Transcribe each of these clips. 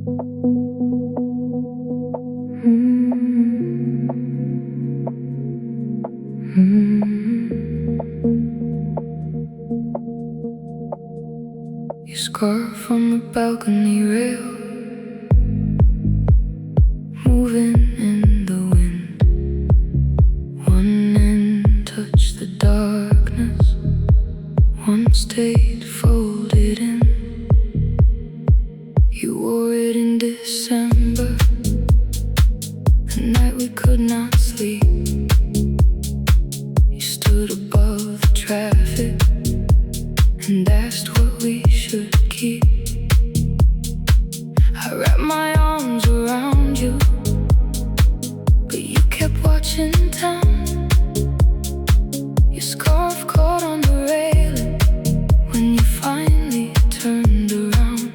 Your scarf on the balcony rail, moving in the wind. One end touched the darkness, one stayed folded in. You wore it in December, the night we could not sleep. You stood above the traffic and asked what we should keep. I wrapped my arms around you, but you kept watching town. Your scarf caught on the railing when you finally turned around.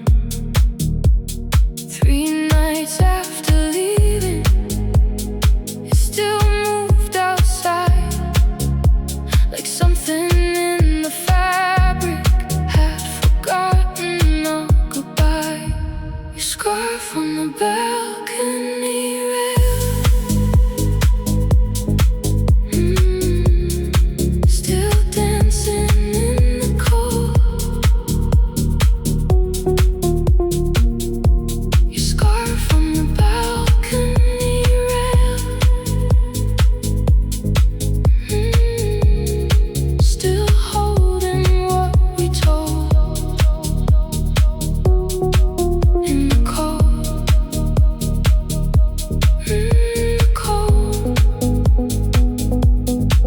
3 nights after leaving, it still moved outside, like something in the fabric had forgotten our goodbye. Your scarf on the balcony rail, still dancing in the cold. Your scarf on the balcony rail, still holding what we told in the cold,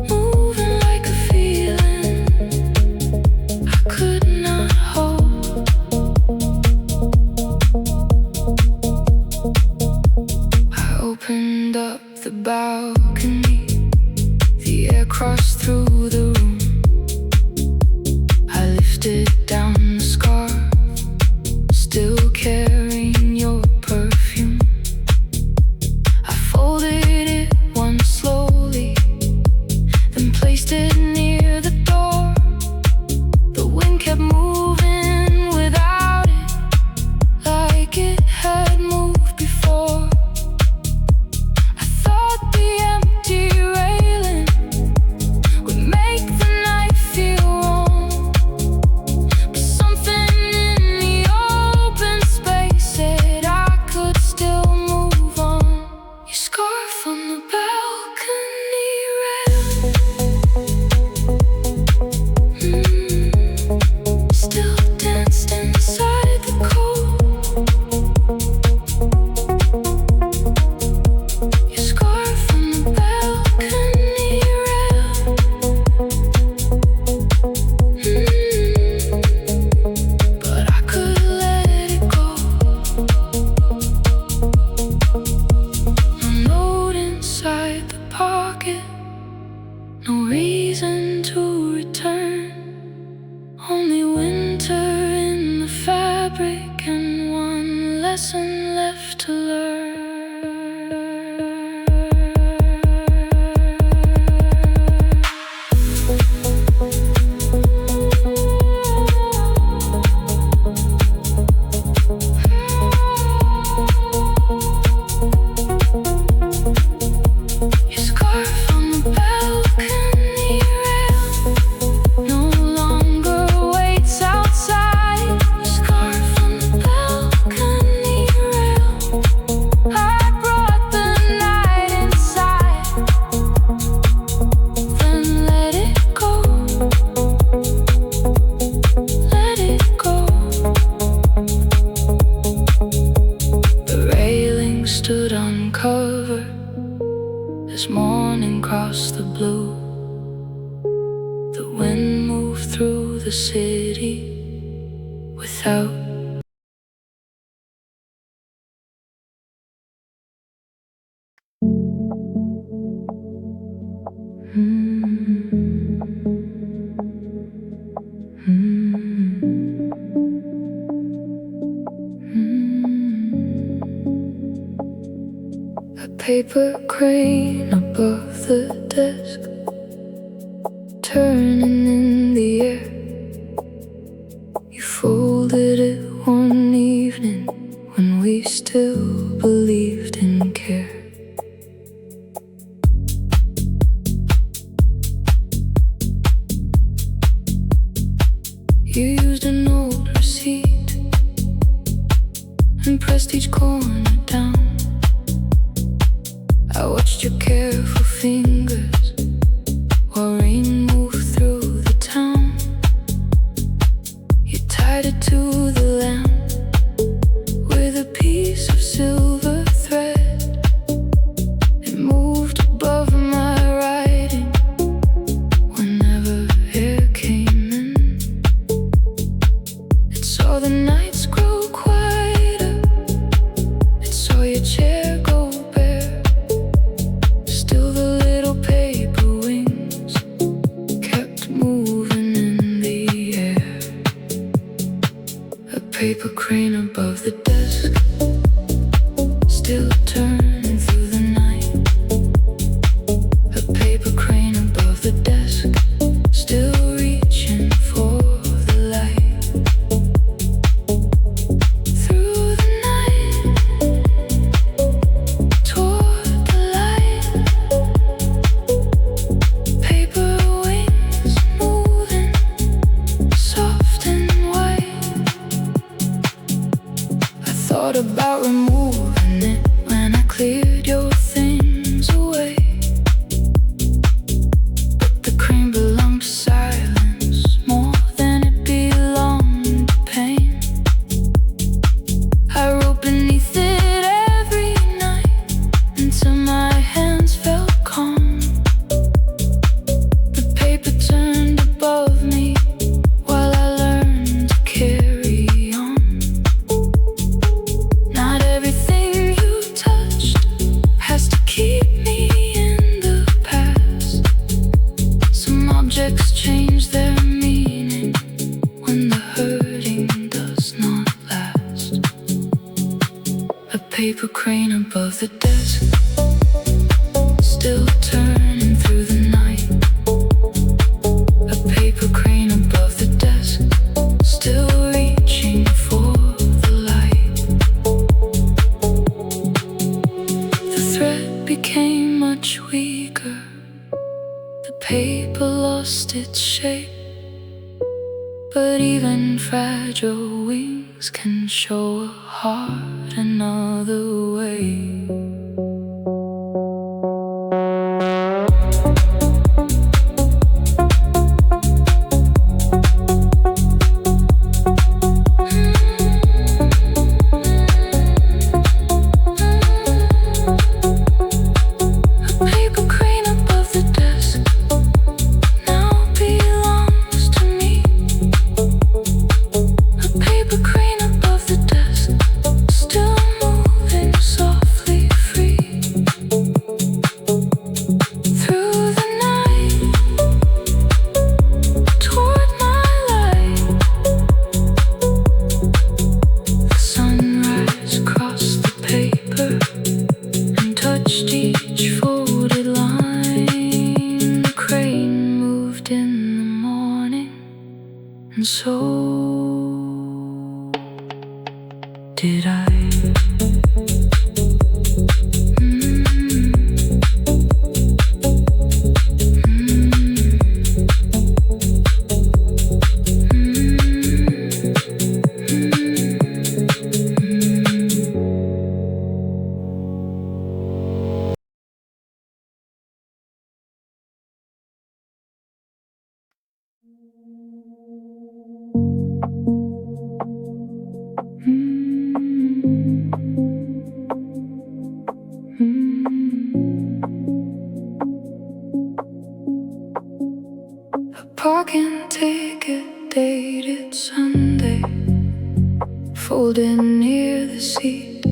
moving like a feeling I could not hold. I opened up the balcony, the air crossed through the room. I lifted down the scarf, still carrying your perfume. I folded it once slowly, then placed it near the door. The wind kept moving without it, like it had moved before. I thought the empty railing would make the night feel warm, but something in the open space said I could still move on. Your scarf on the balcony rail, still danced inside the cold. Your scarf on the balcony rail, but I could let it go. No note inside the pocket, no reason to return. Only winter in the fabric and one lesson left to learn. Your scarf on the balcony rail no longer waits outside. Your scarf on the balcony rail, I brought the night inside, then let it go, let it go. The railing stood uncovered as morning crossed the blue. The wind moved through the city without a paper crane above the desk, turning in the air. You folded it one evening when when we still believed in care. You used an old receipt and pressed each corner down. I watched your careful fingers while rain moved through the town. You tied it to the lamp with a piece of silver thread. It moved above my writing whenever air came in. It saw the nights grow quieter. It saw your chair go bare. Still the little paper wings kept moving in the air. A paper crane above the desk, still turning through the night. A paper crane above the desk, still reaching for the light. Through the night, toward the light. Paper wings moving, soft and white. I thought about removing it when I cleared your things away. But the crane belonged to silence more than it belonged to pain. I wrote beneath it every night until my hands felt calm. The paper turned above me while I learned to carry on. Not everything you touched has to keep me in the past. Some objects change their meaning when the hurting does not last. A paper crane above the desk, still turning through the night. A paper crane above the desk, still reaching for the light. The thread became much weaker. The paper lost its shape. But even fragile wings can show a heart another way. A paper crane above the desk now belongs to me. A paper crane above the desk, still moving softly free. Through the night, toward my light. The sunrise crossed the paper and touched each folded line. The crane moved in the morning, and so did I. A parking ticket dated Sunday, folded near the seat.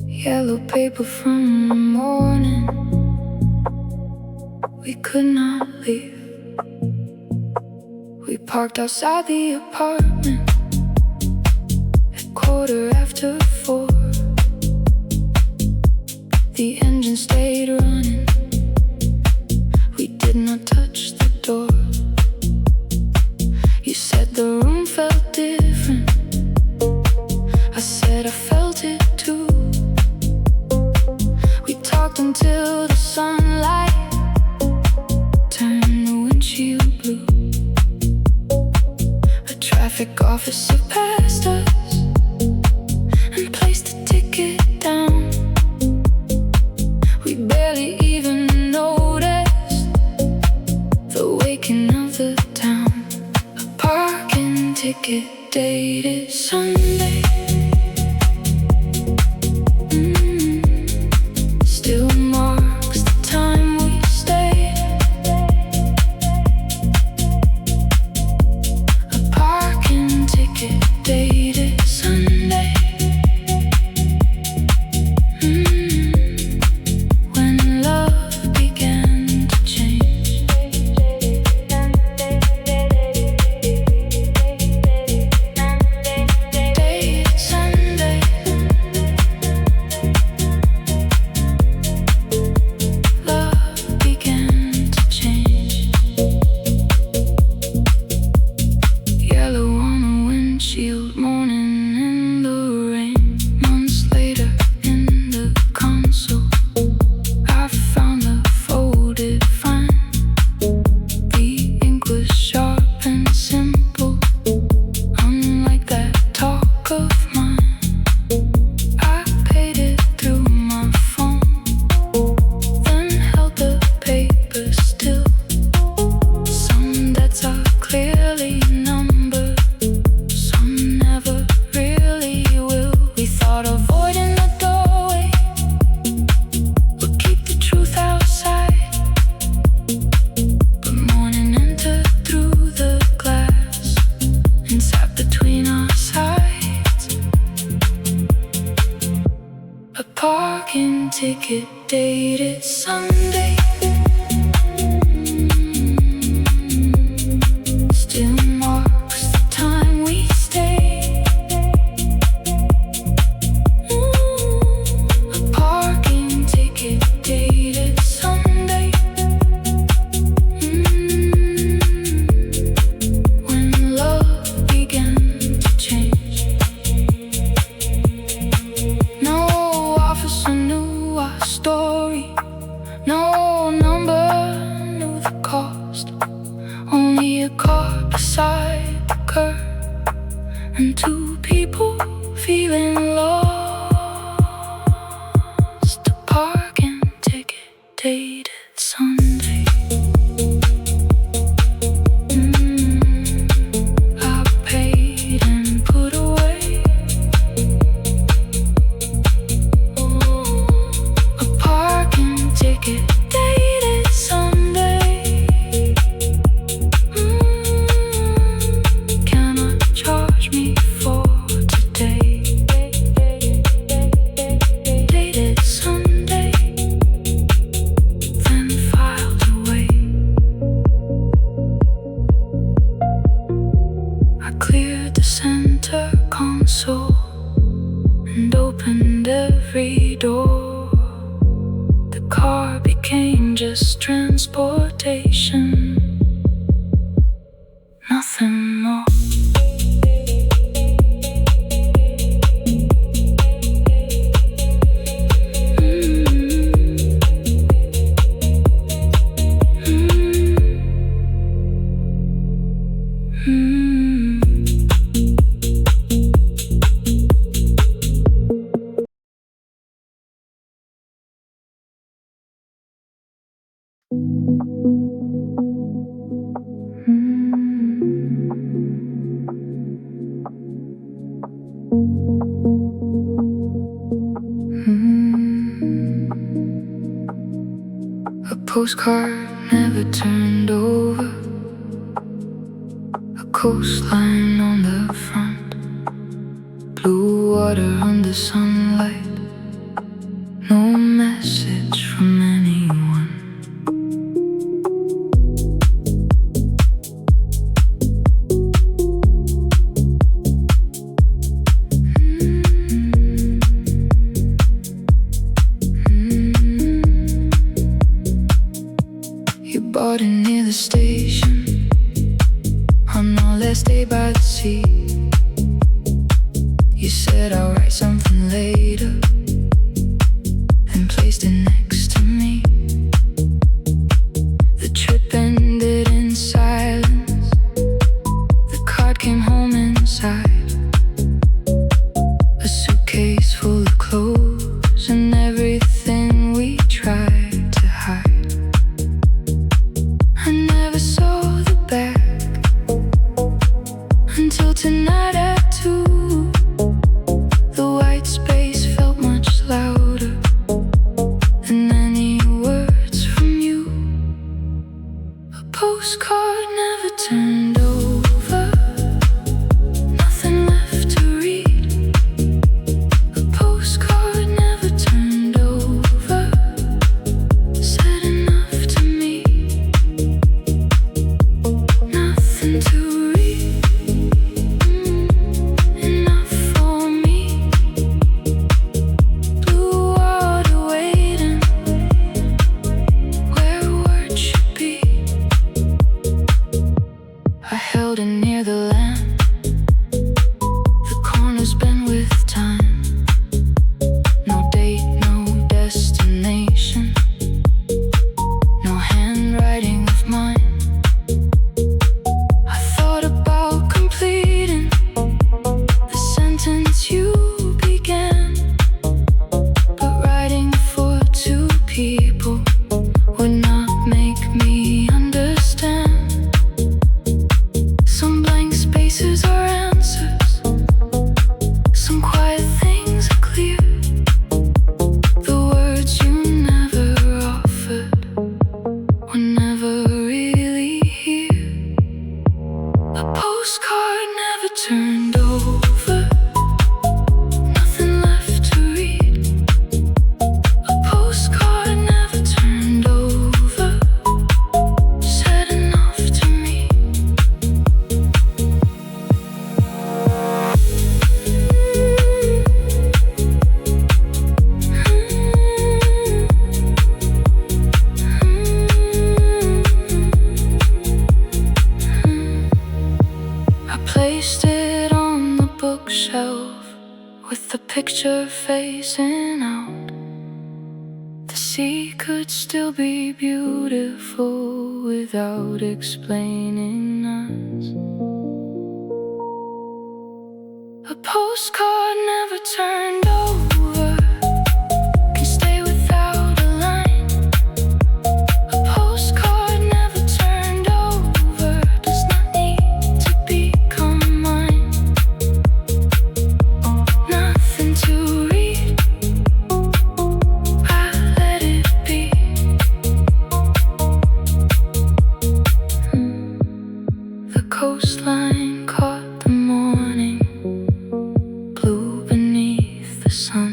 Yellow paper from the morning. We could not leave. We parked outside the apartment at 4:15. The engine stayed running. We did not touch the door. You said the room felt different. I said I felt it too. We talked until the sunlight turned the windshield blue. A traffic officer passed us and placed the ticket down. We barely even noticed the waking of the town. A parking ticket dated Sunday. Still marks the time we stayed. A parking ticket dated Sunday. When love began to change. Dated Sunday. Love began to change. Yellow on the windshield, morning in the rain. Months later in the console, I found the folded fine. The ink was sharp and simple, unlike that talk of mine. I paid it through my phone, then held the paper still. Some debts are clearly numbered, some never really will. We thought avoiding the doorway would keep the truth outside, but morning entered through the glass and sat between our sides. A parking ticket dated Sunday. Still marks the time we stayed. A parking ticket dated Sunday. When love began to change. No officer knew our story. No number knew the cost. Only a car beside the curb and two people feeling lost. A parking ticket dated Sunday. I paid and put away. A parking ticket dated Sunday. Cannot charge me for today. Dated Sunday, then filed away. I cleared the center console and opened every door. The car became just transportation, nothing more. A postcard never turned over, a coastline on the front, blue water under sunlight, no message from anyone. You bought it near the station on our last day by the sea. You said I'll write something time. No date, no destination, no handwriting of mine. I thought about completing the sentence you began, but writing for two people would not make me understand. Some blank spaces are answers, some quiet things are clear. The words you never offered were never really here. A postcard never turned over, nothing left to read. A postcard never turned over, said enough to me. I placed it on the bookshelf with the picture facing out. The sea could still be beautiful without explaining us. A postcard never turned over, can stay without a line. A postcard never turned over, does not need to become mine. Nothing to read, I let it be. The coastline caught the morning, blue beneath the sun.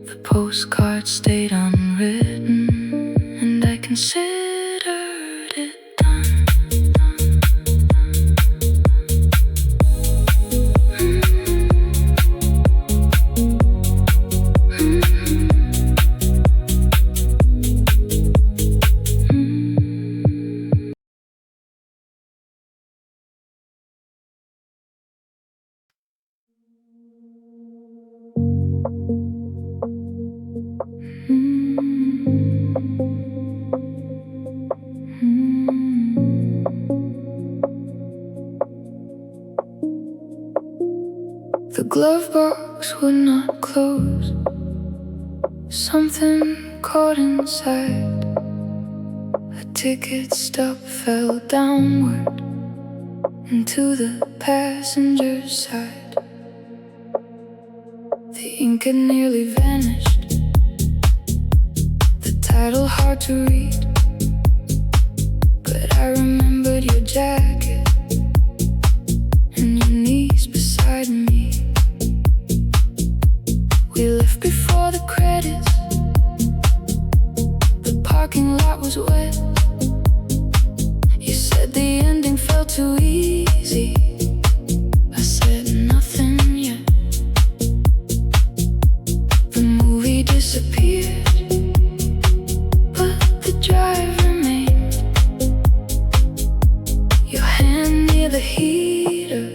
The postcard stayed unwritten, and I considered it done. The glove box would not close, something caught inside. A ticket stub fell downward into the passenger's side. The ink had nearly vanished, the title hard to read, but I remembered your jacket and your knees beside me. We left before the credits, the parking lot was wet. You said the ending felt too easy, I said nothing yet. The movie disappeared, but the drive remained. Your hand near the heater,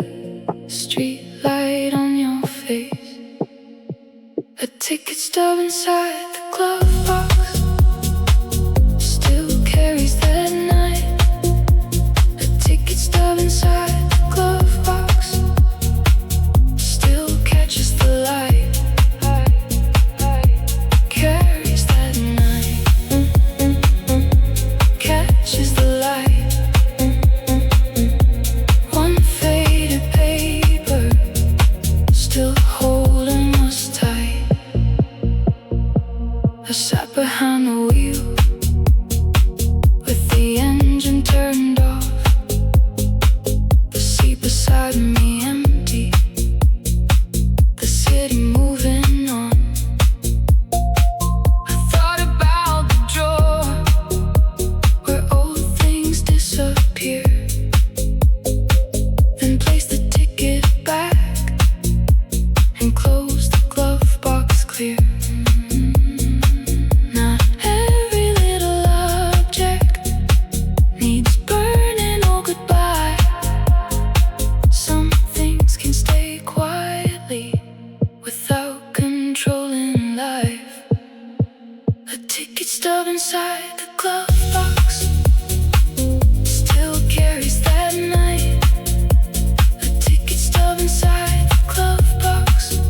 street light on your face. A ticket stub inside the glove box still carries that night. A ticket stub inside the glove box still catches the light. Carries that night, catches the light. One faded paper still holding us tight. I sat behind the wheel with the engine turned off, the seat beside me empty, the city moving on. I thought about the drawer where old things disappear, then placed the ticket back and closed the glove box clear. Not ticket stub inside the glove box still carries that night. A ticket stub inside the glove box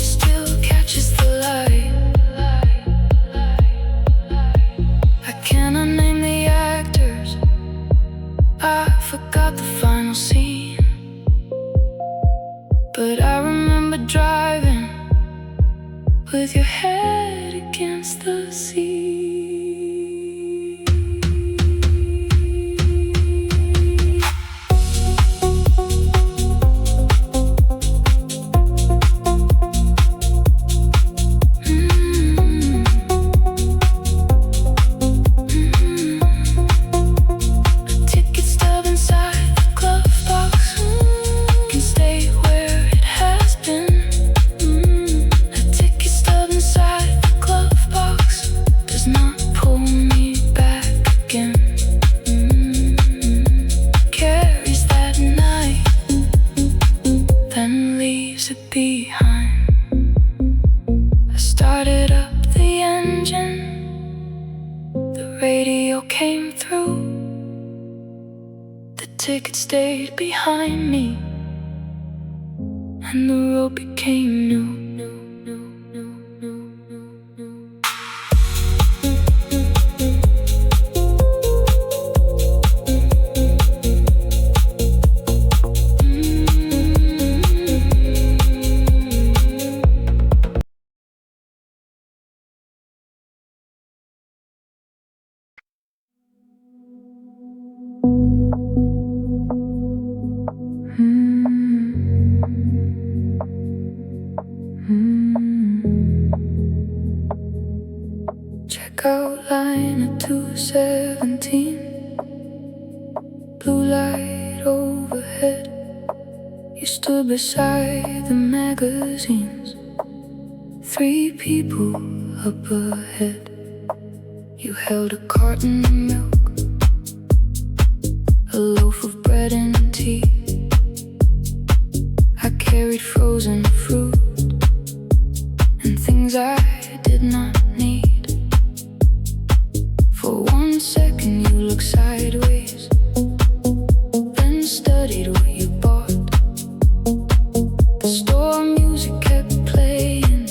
still catches the light. I cannot name the actors, I forgot the final scene, but I remember driving with your head against the sea. Behind, I started up the engine, the radio came through, the ticket stayed behind me, and the road became new. Checkout line at 217, blue light overhead. You stood beside the magazines, 3 people up ahead. You held a carton of milk, a loaf of bread and tea. I carried frozen fruit and things I did not need. For 1 second you looked sideways, then studied what you bought. The store music kept playing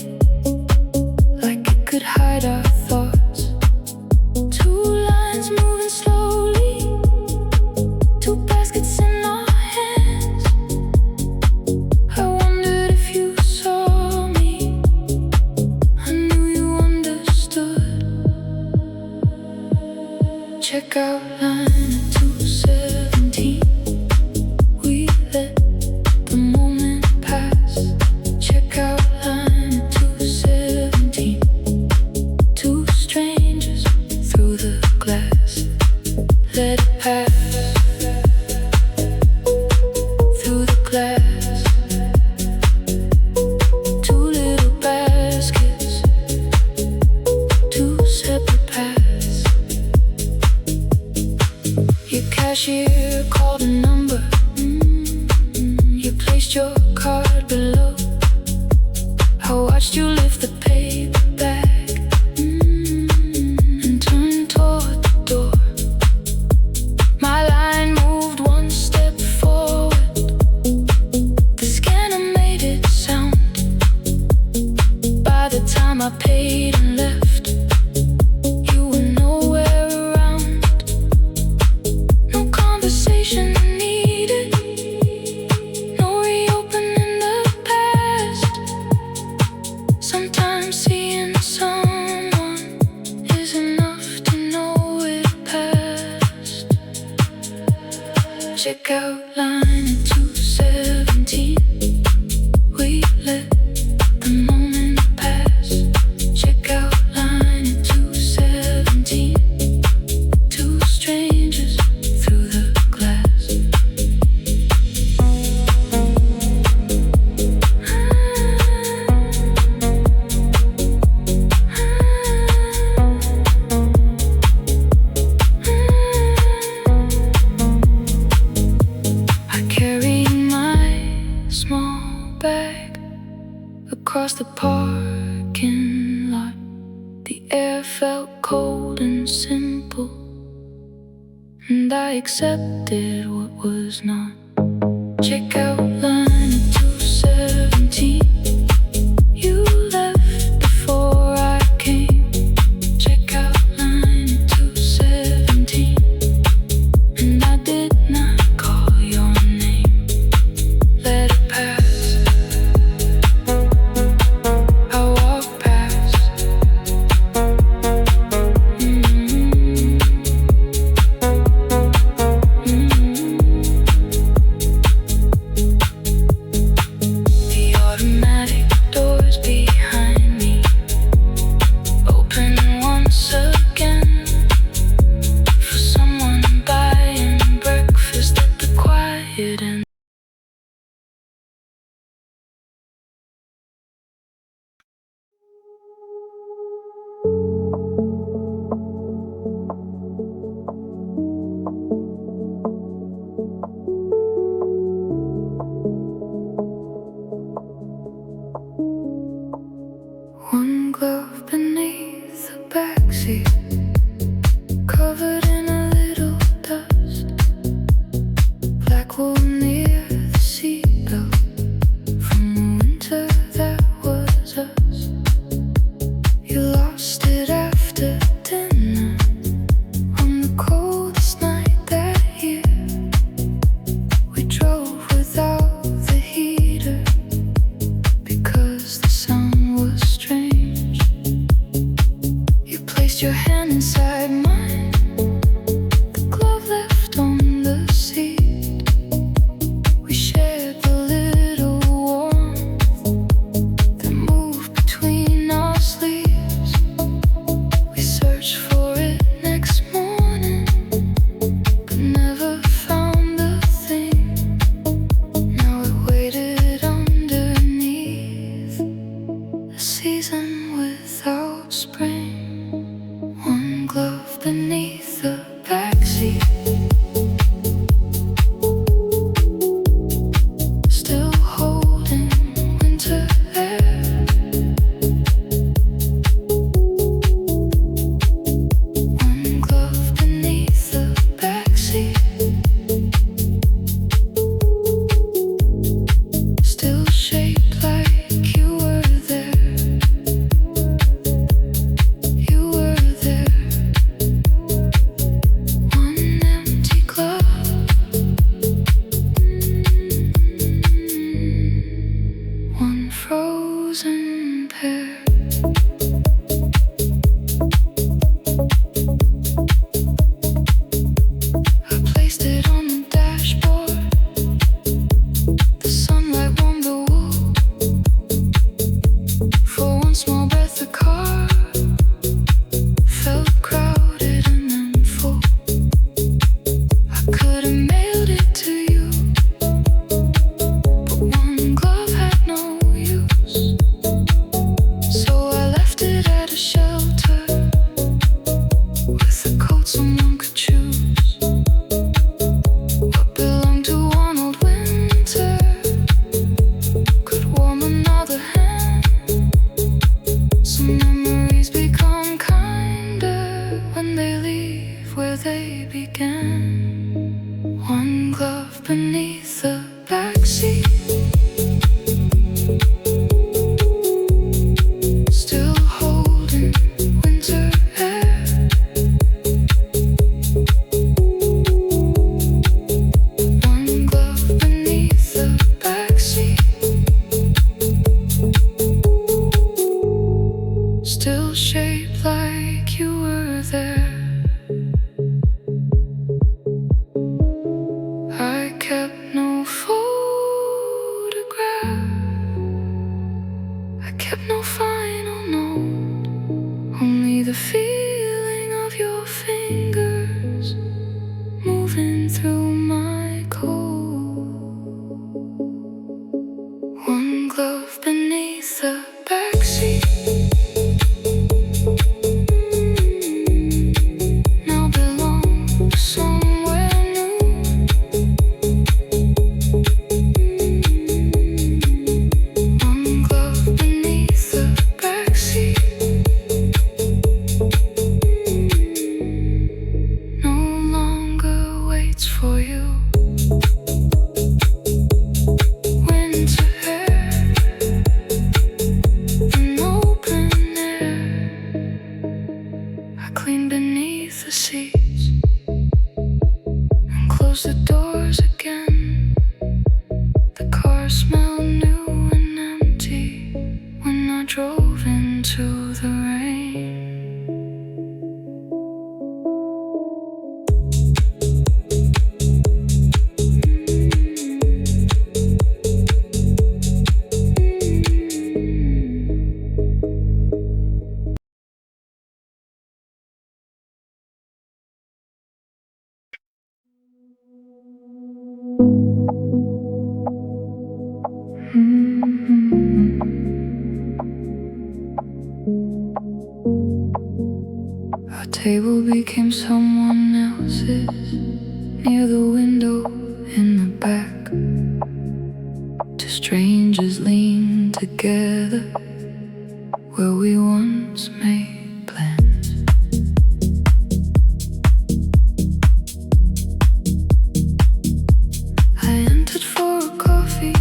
like it could hide our thoughts. 2 lines moving slowly, 2 baskets in our hands. I wondered if you saw me, I knew you understood. Checkout line at 217, we let the moment pass. Checkout line at 217, 2 strangers through the glass. Let it pass through the glass. 2 little baskets, 2 separate paths. Your cashier called a number, you placed your card below. I watched you lift the paper bag and turn toward the door. My line moved 1 step forward, the scanner made it sound. By the time I paid and left, you were nowhere around. No conversation needed, no reopening the past. Sometimes seeing someone is enough to know it passed. Checkout line at 217, we let the moment pass. Checkout line at 217, 2 strangers through the glass. I carried my small bag across the parking lot. The air felt cold and simple, and I accepted what was not. Check out line at 217. You left before I came. Check out line at 217. And I did not call your name. Let it pass. I walked past. The automatic doors behind me open once again for someone buying breakfast at the quiet end. One glove beneath the backseat, covered in a little dust. Black wool near the seatbelt from the winter that was us. You lost it after dinner on the coldest night that year. We drove without the heater because the sound was strange. You placed your hand inside mine, the glove left on the seat. We shared the little warmth that moved between our sleeves. We searched for it next morning, but never found the thing. Now it waited underneath a season without spring. One glove beneath the backseat, still holding winter air. One glove beneath the backseat, still shaped like you were there. You were there. One empty glove, one frozen pair. I placed it on the dashboard. The sunlight warmed the wool. For one small breath, the car felt crowded and then full. I could have mailed it to you, but one glove had no use. So I left it at a shelter with a coat someone could choose. What belonged to one old winter could warm another hand. Some memories become kinder when they leave where they began. One glove beneath the backseat, still holding winter air. One glove beneath the backseat, still shaped like you were there. I kept no photograph, I kept no final note, only the feeling of your fingers moving through my coat. One glove beneath the backseat, now belongs somewhere new. One glove beneath the backseat, drove into the rain. Our table became someone else's, near the window in the back. Two strangers leaned together where we once made plans. I entered for a coffee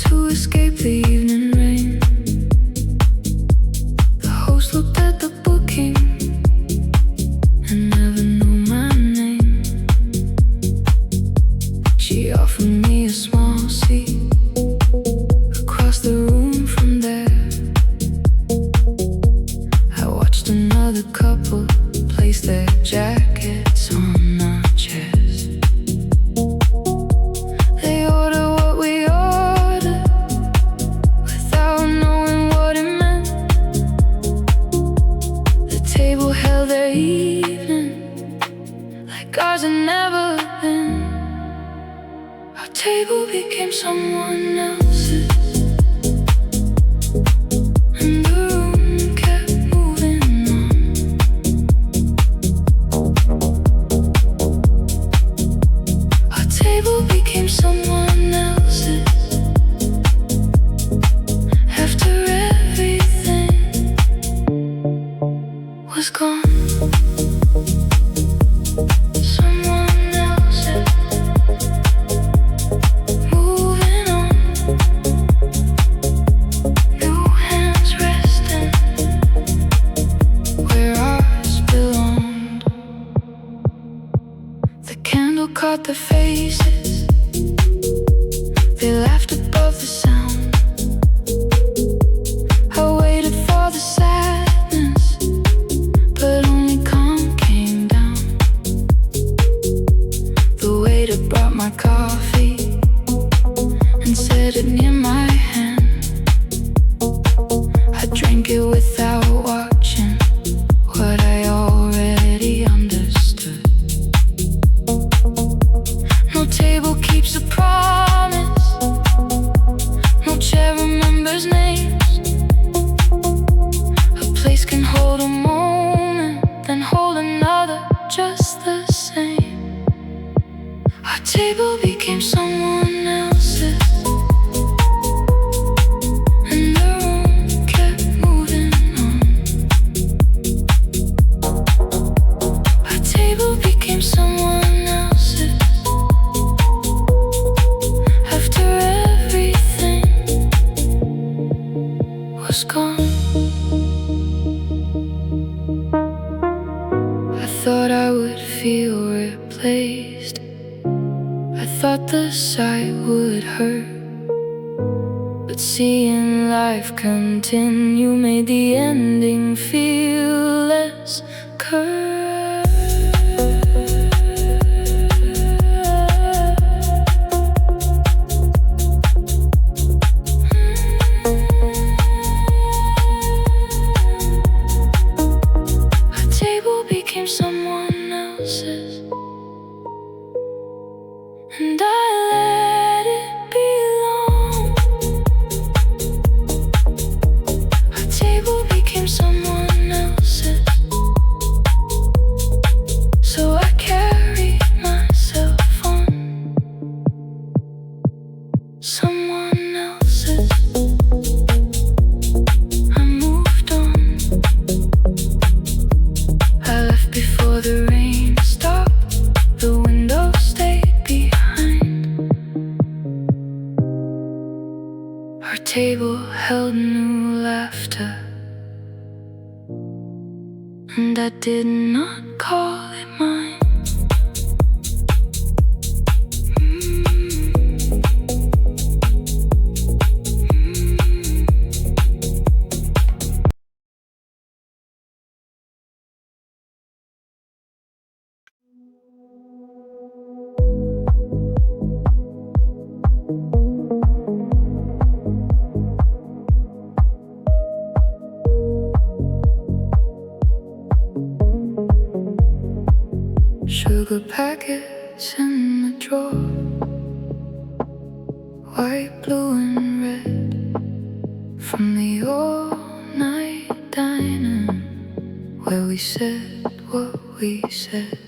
to escape the evening rain. The host looked at the booking and never knew my name. She offered me a small seat across the room from there. I watched another couple place their jackets on our chairs. They ordered what we ordered without knowing what it meant. The table held their evening like ours had never been. Our table became someone else's, and the room kept moving on. Our table became someone else's after everything was gone. Someone else's, moving on. New hands resting where ours belonged. The candle caught their faces. They laughed above the sound. I waited for the sadness, but only calm came down. The waiter brought my coffee and set it near my hand. I drank it without watching what I already understood. No table keeps a promise, no chair remembers names. A place can hold a moment, then hold another just the same. Our table became someone else's, and the room kept moving on. Our table became someone else's after everything was gone. I thought I would feel replaced. I thought the sight would hurt, but seeing life continue made the ending feel less cursed. Our table became someone else's, and I let it belong. Our table became someone else's, so I carried myself on. Someone else's, I moved on. I left before the rain stopped. The window stayed behind. Our table held new laughter, and I did not call it mine. Sugar packets in the drawer, white, blue, and red, from the all-night diner where we said what we said.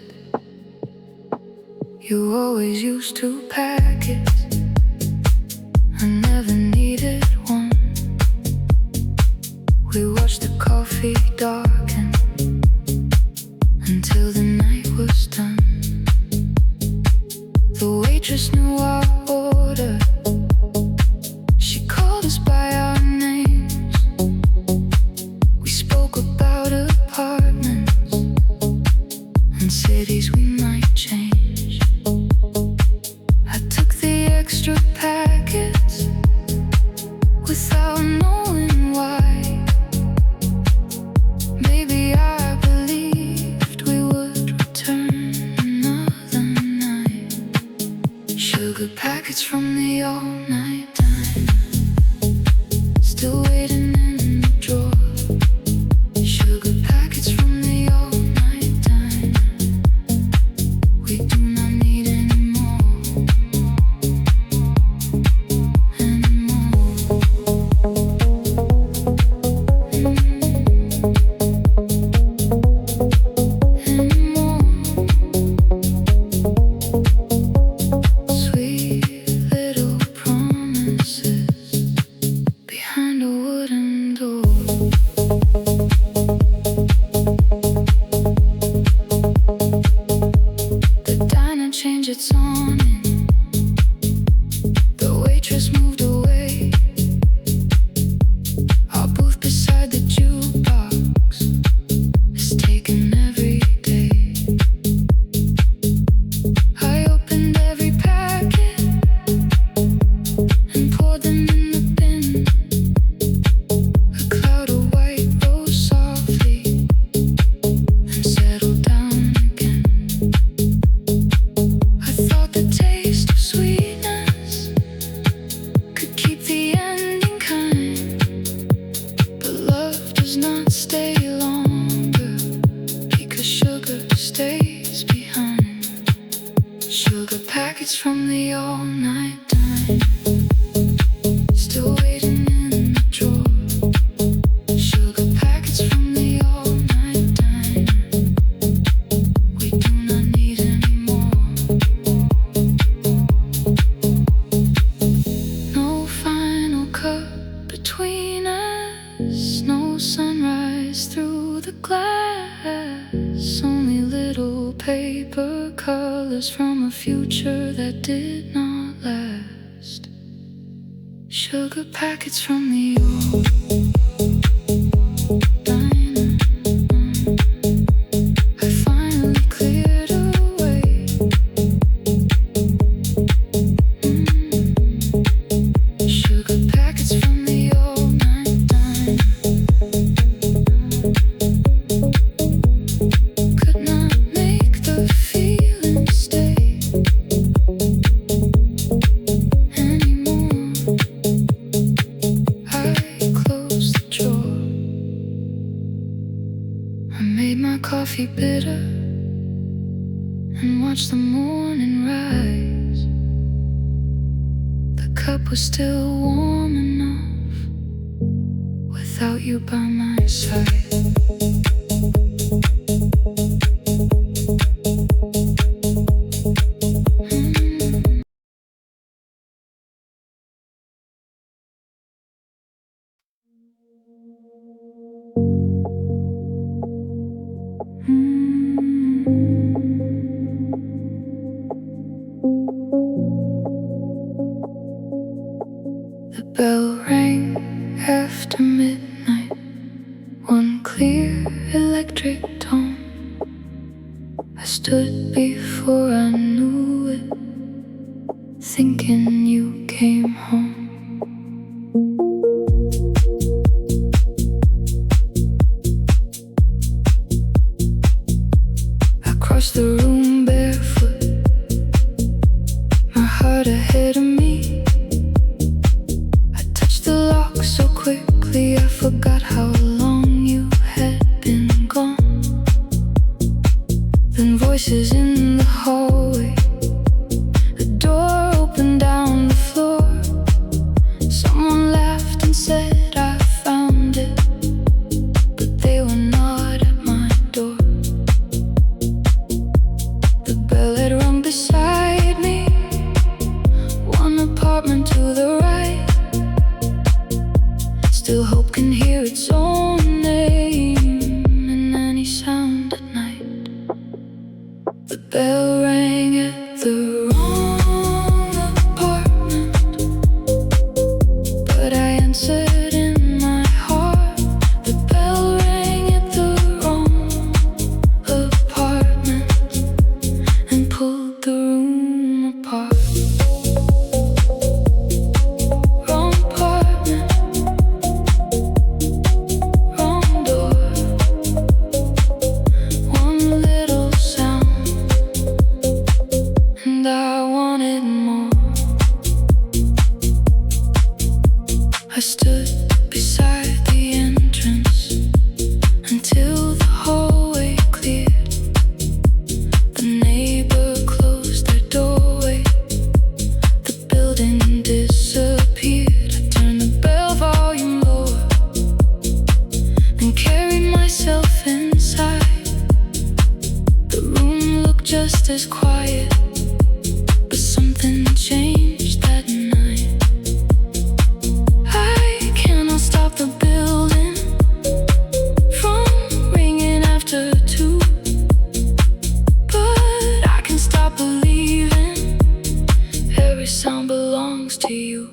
You always used 2 packets, I never needed one. We watched the coffee darken until the night was done. The waitress knew our order, she called us by our names. We spoke about apartments and cities we might change. I took the extra packets without knowing why. Maybe I believed we would return another night. Sugar packets from the all-night diner, still waiting in the drawer. Sugar packets from the all-night diner, we do not need any more. Sweet little promises behind a wooden door. The diner changed its awning, the waitress moved away. Our booth beside the jukebox is taken every day. I opened every packet and poured them in the bin. A cloud of white rose softly and settled down again. I thought the taste of sweetness could keep the ending kind, but love does not stay longer because sugar stays behind. Sugar packets from the all-night diner, still waiting in the drawer. Sugar packets from the all-night diner, we do not need any more. No final cut between us, no sunrise through the glass, only little paper colors from a future that did not last. Sugar packets from the old diner, I finally cleared away. Sugar packets from the all-night diner, could not make the feeling stay anymore. I closed the drawer, I made my coffee bitter and watched the morning rise. The cup was still warm enough without you by my side. The bell rang after midnight, one clear electric tone. I stood before I knew it, thinking you came home. I crossed the room barefoot, my heart ahead of me. I touched the lock so quickly I forgot how long you had been gone. Then voices in the and said I found it, but they were not at my door. The bell had rung beside me, one apartment to the right. Still hope can hear its own name in any sound at night. The bell rang at the wrong apartment, but I answered in my heart. The bell rang at the wrong apartment and pulled the room apart. Wrong apartment, wrong door. One little sound and I wanted more. I stood beside the entrance until the hallway cleared. The neighbor closed their doorway, the building disappeared. I turned the bell volume lower, then carried myself inside. The room looked just as quiet, but something changed that night. I cannot stop the building from ringing after 2, but I can stop believing every sound belongs to you.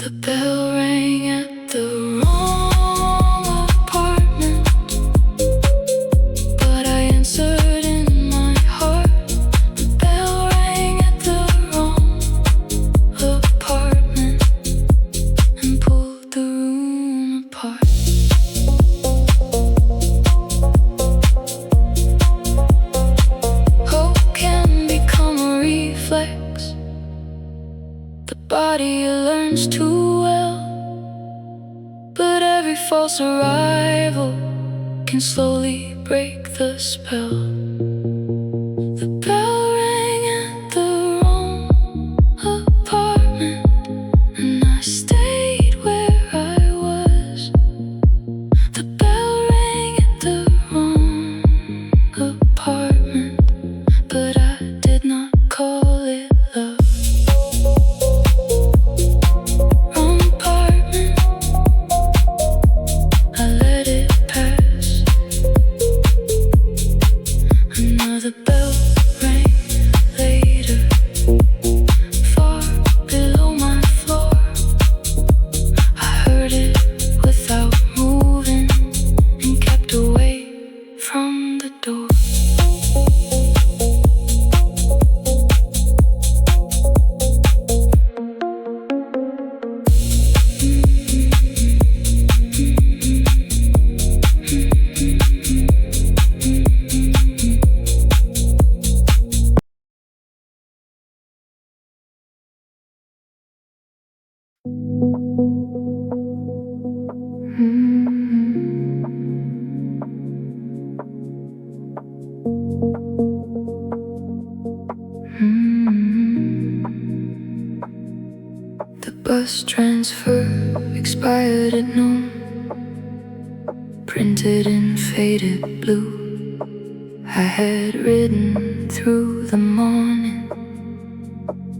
The bell rang at the wrong apartment, but I answered in my heart. The bell rang at the wrong apartment and pulled the room apart. Hope can become a reflex. The body learns too well, but every false arrival can slowly break the spell. The bell rang at the wrong apartment and I stayed where I was. The bell rang at the wrong apartment, but I did not call it love. Wrong apartment, I let it pass. Another bell rang later, far below my floor. I heard it without moving and kept away from the door. The bus transfer expired at noon, printed in faded blue. I had ridden through the morning,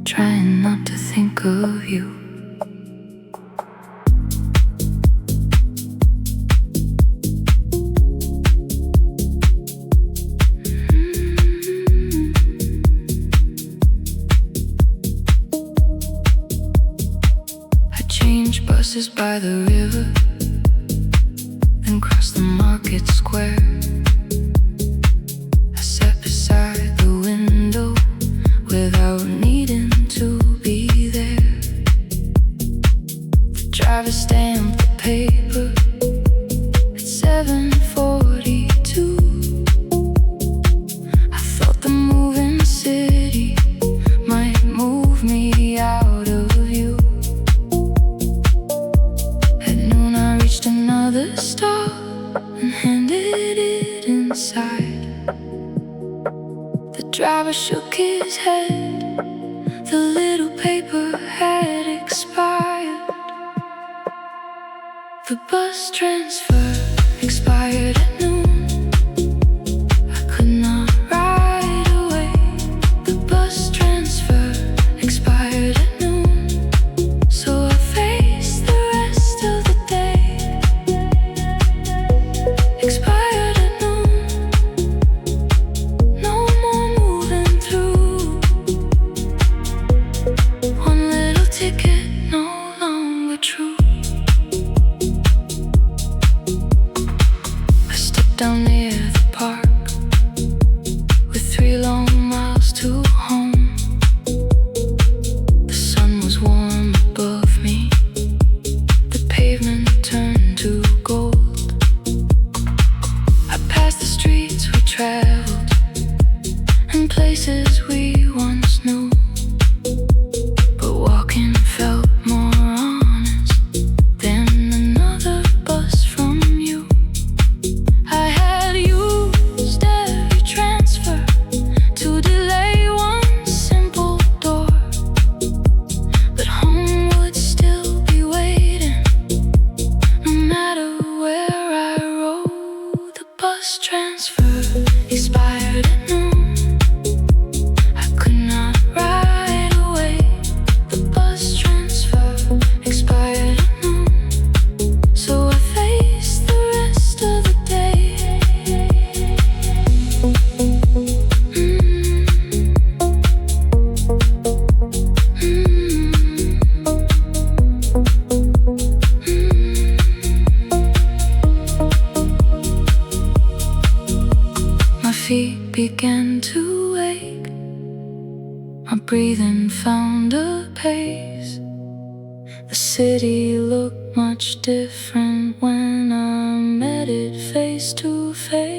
trying not to think of you. I changed buses by the river, then crossed the market square. I sat beside the window without needing to be there. The driver stamped the paper at 7:42. I thought the moving city might move me out of view. At noon I reached another stop and handed it inside. The driver shook his head, the little paper had expired. The bus transfer expired at noon. I could not ride away. The bus transfer expired at noon, so I faced the rest of the day. Expired at noon, no more moving through. One little ticket, no longer true. Down near the park, with 3 long miles to home. The sun was warm above me. The pavement turned to gold. I passed the streets we traveled, and places we once knew. But walking felt more honest than another bus from you. I had used every transfer to delay one simple door, but home would still be waiting, no matter where I rode. The bus transfer expired at noon. I could not ride away. The bus transfer expired at noon, so I faced the rest of the day. My feet began to ache. My breathing found a pace. The city looked much different when I met it face to face.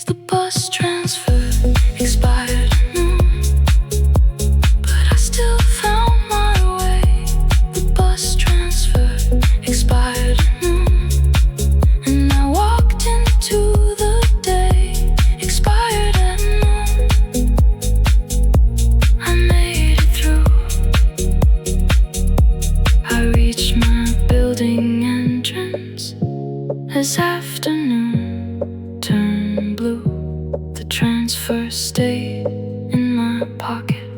The bus transfer expired at noon, but I still found my way. The bus transfer expired at noon, and I walked into the day. Expired at noon, I made it through. I reached my building entrance as afternoon turned blue. The transfer stayed in my pocket,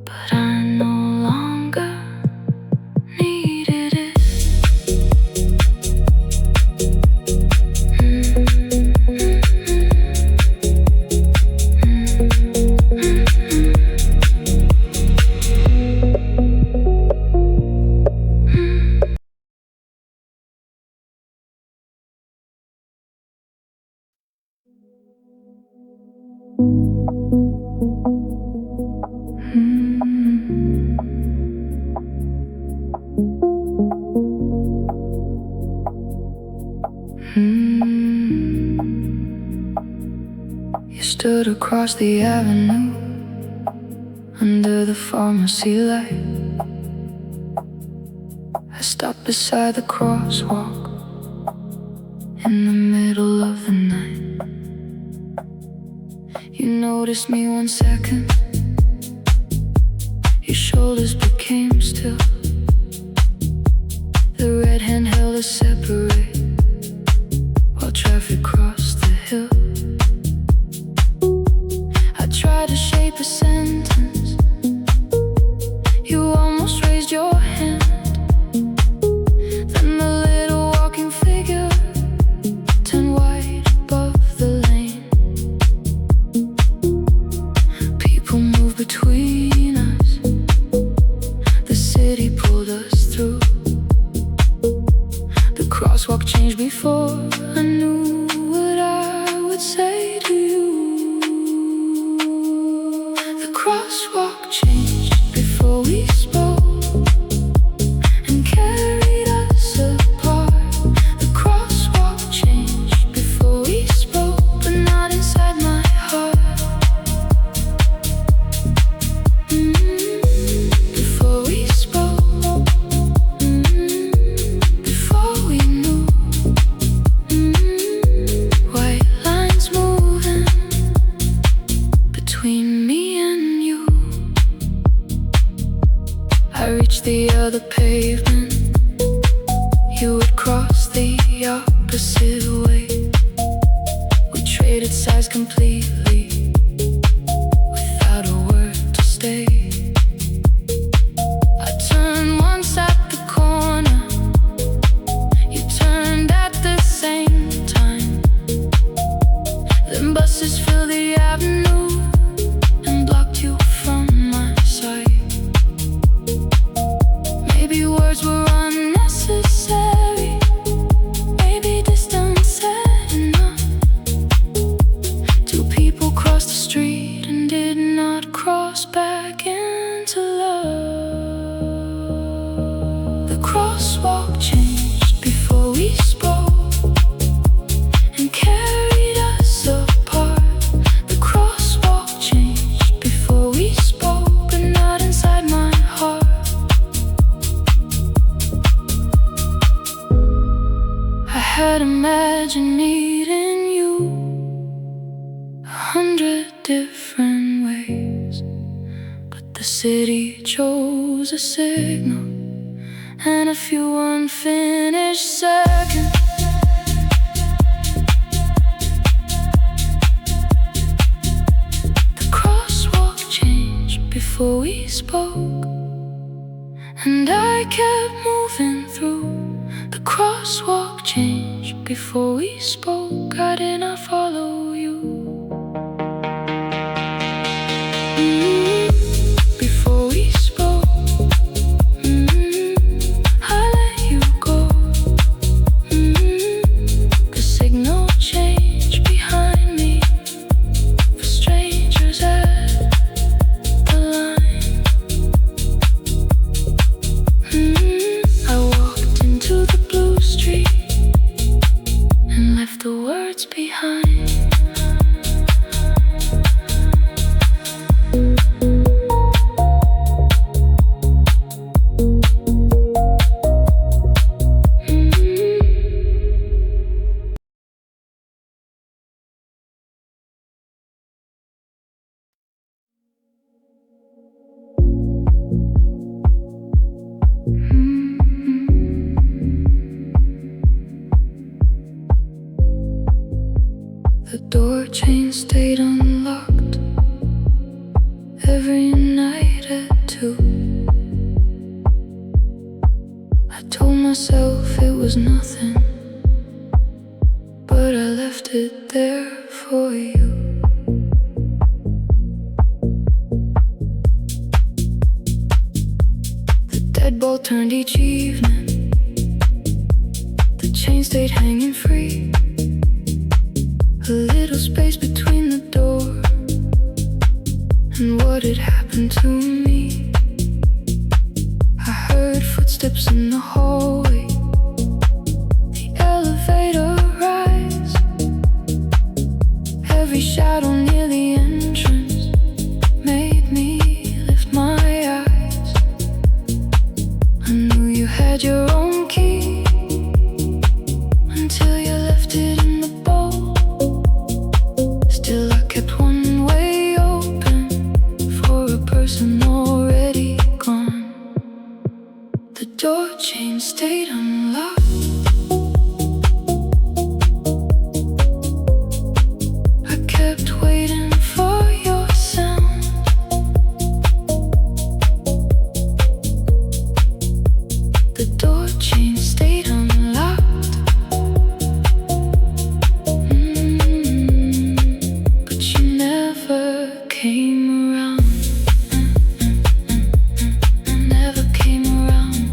but I no longer needed it. You stood across the avenue under the pharmacy light. I stopped beside the crosswalk in the middle of the night. You noticed me 1 second. Your shoulders became still. The red hand held us separate while traffic crossed the hill. I tried to shape a sentence. You almost raised your hand. Then the little walking figure turned white above the lane. People moved between us. The city pulled us through. The crosswalk changed before I knew what I would say to you. The crosswalk changed before we spoke. I reached the other pavement. You would cross the opposite way. We traded sides completely, without a word to say. I turned once at the corner, you turned at the same time. Then buses filled the avenue and blocked you from my sight. Maybe words were unnecessary, maybe distance said enough. Two people crossed the street and did not cross back into love. The crosswalk changed before we spoke and carried us apart. The crosswalk changed before we spoke, but not inside my heart. I had imagined meeting you 100 different ways, but the city chose a signal and a few unfinished seconds. The crosswalk changed before we spoke, and I kept moving through. The crosswalk changed before we spoke. I did not follow you. Before we spoke, I let you go. The signal changed behind me for strangers at the line. I walked into the blue street and left the words behind. The door chain stayed unlocked every night at 2. I told myself it was nothing, but I left it there for you. The deadbolt turned each evening, the chain stayed hanging free. A little space between the door and what had happened to me. I heard footsteps in the hallway, the elevator rise. Every shadow near the entrance made me lift my eyes. I knew you had your own key until you left it in the bowl. Still I kept one way open for a person already gone. The door chain stayed unlocked. I kept waiting for your sound. The door chain stayed unlocked. But you never came around. Never came around.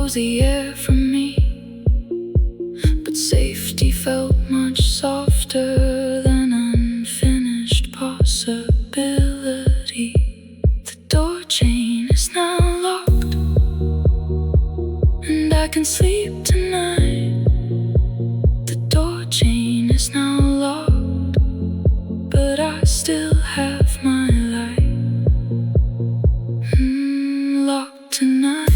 froze the air from me, but safety felt much softer than unfinished possibility. The door chain is now locked, and I can sleep tonight. The door chain is now locked, but I still have my light. Locked tonight.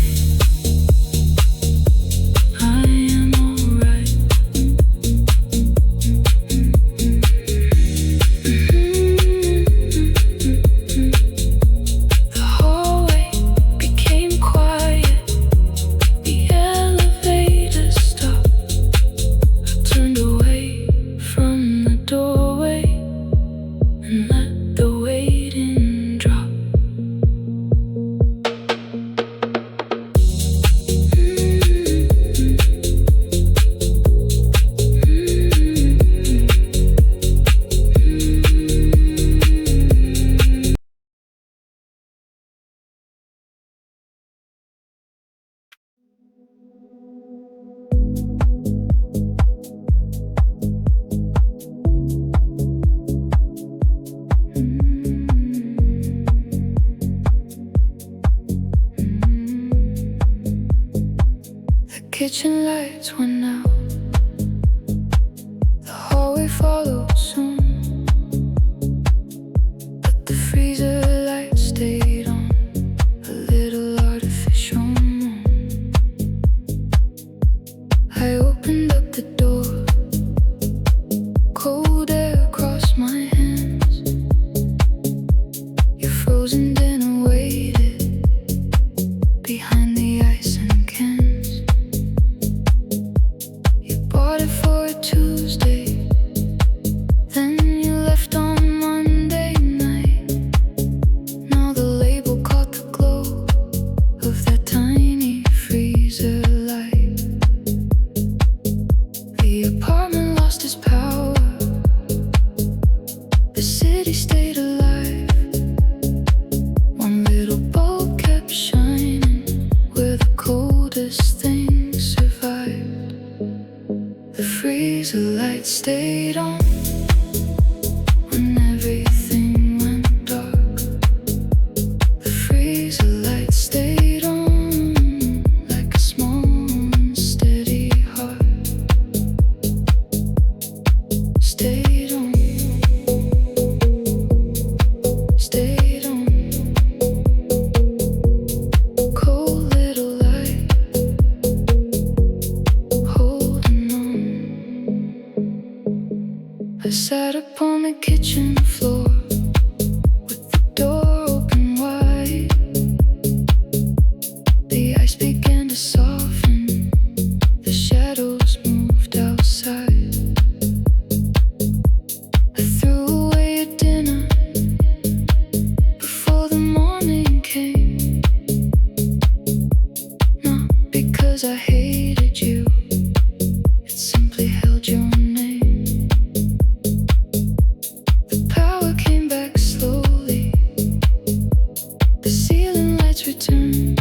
Kitchen lights went out, the hallway followed soon, but the freezer light stayed on, a little artificial moon. I opened up the door, cold air across my hands. Your frozen dinner waited behind the ice and cans. Bought it for a Tuesday, then you left on Monday night. Now the label caught the glow of that tiny freezer light. The apartment lost its power, the city stayed alive. One little bulb kept shining where the coldest things survived. The freezer light stayed on when everything went dark. The freezer light stayed on like a small and steady heart. Stayed on, stayed on. Cold little light, holding on. I sat upon the kitchen floor with the door open wide. The ice began to soften, the shadows moved outside. I threw away your dinner before the morning came, not because I hated you, it simply held your name. The power came back slowly, the ceiling lights returned,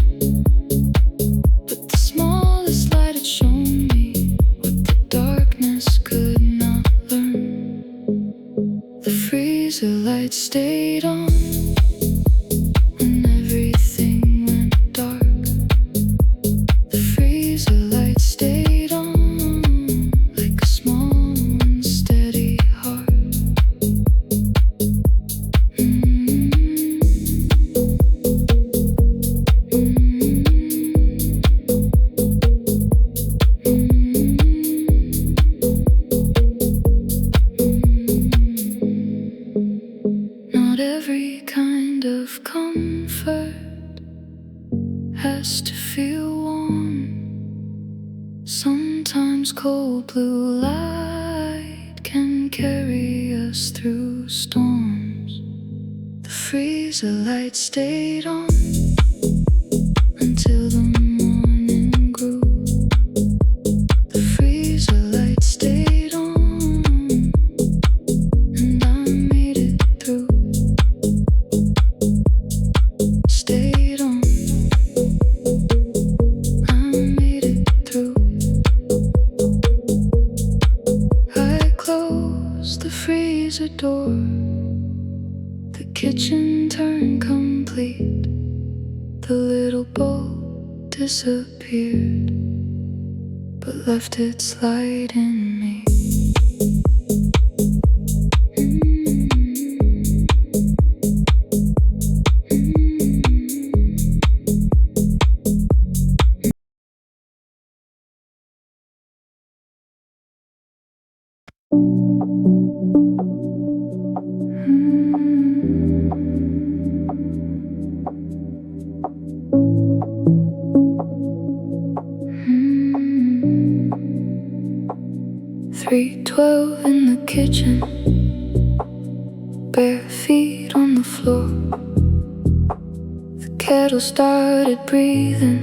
but the smallest light had shown me what the darkness could not learn. The freezer light stayed on when everything went dark. The freezer light stayed on like a small and steady heart. Not every kind of comfort has to feel warm. Sometimes cold blue light can carry us through storms. The freezer light stayed on until the morning grew. The freezer light stayed on, and I made it through. Stayed on, I made The little boat disappeared, but left its light in me. "3:12 in the kitchen, bare feet on the floor. The kettle started breathing.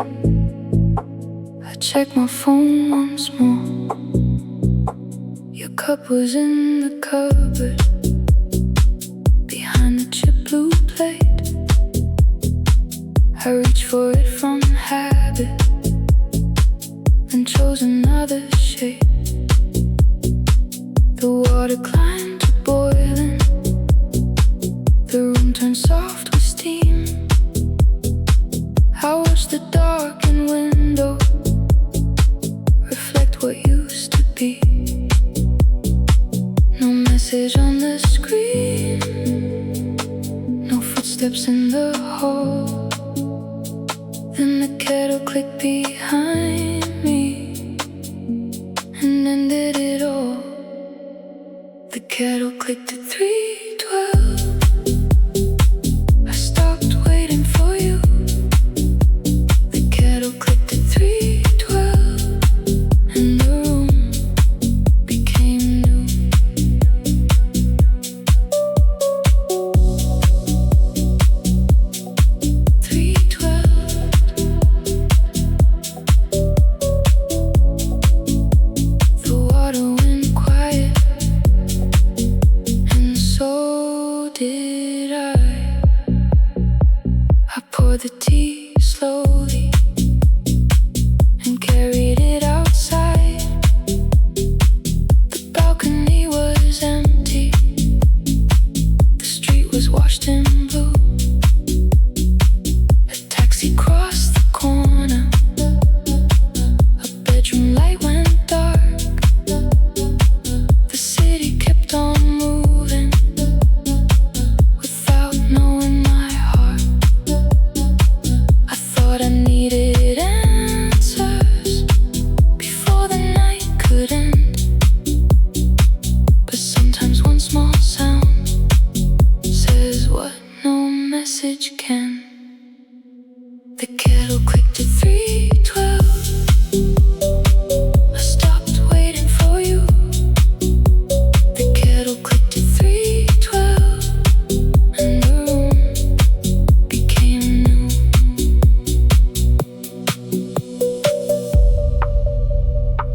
I checked my phone once more. Your cup was in the cupboard, behind the chip blue plate. I reached for it from habit, then chose another shape. The water climbed to boiling. The room turned soft with steam. I watched the darkened window reflect what used to be. No message on the screen, no footsteps in the hall. Then the kettle clicked behind me and ended it all. The kettle clicked at 3:12. I stopped waiting for you. The kettle clicked at 3:12, and the room became new. The water went quiet, and so did I. I poured the tea slowly and carried it outside. The balcony was empty. The street was washed in blue. A taxi crossed the corner. A bedroom light went dark. The city kept on moving without knowing my heart. I thought I needed answers before the night could end. But sometimes one small sound says what no message can. The kettle clicked at 3:12. I stopped waiting for you. The kettle clicked at 3:12, and the room became new.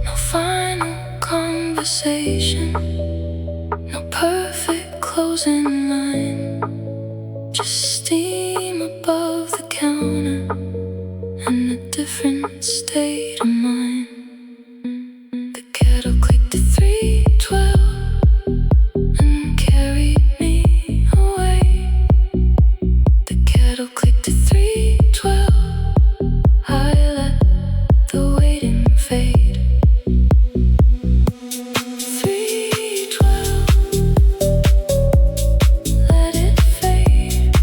No final conversation, no perfect closing line. Just steam above the counter and a different state of mind. The kettle clicked at 3:12 and carried me away. The kettle clicked at 3:12. I let the waiting fade. 3:12, let it fade.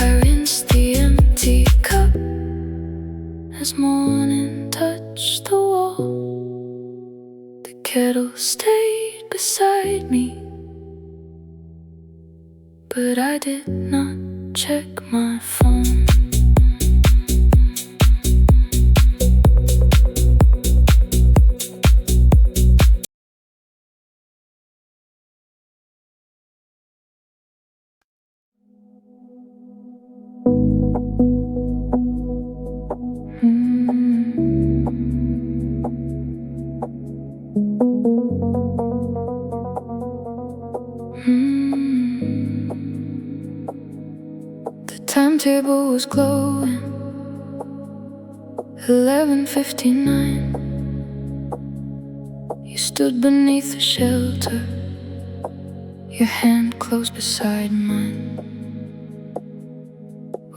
I rinsed the empty cup as morning touched the wall. The kettle stayed beside me, but I did not check my phone. table was glowing. 11:59. You stood beneath the shelter, your hand close beside mine.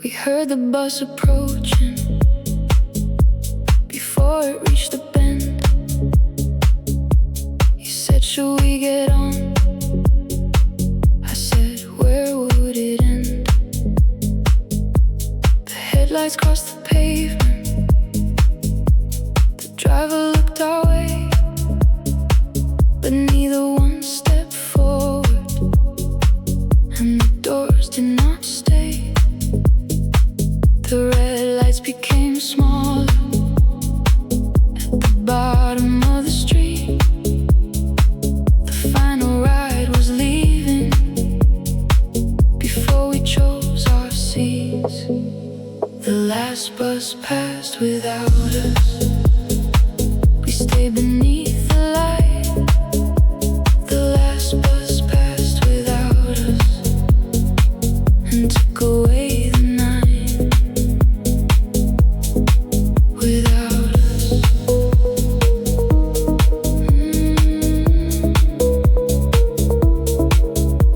We heard the bus approaching before it reached the bend. You said, should we get on? I said, where would it end? The headlights crossed the pavement. The driver looked our way, but neither one stepped forward, and the doors did not stay. The red lights became smaller at the bottom of the street. The final ride was leaving before we chose our seats. The last bus passed without us. We stayed beneath the light. The last bus passed without us and took away the night. Without us.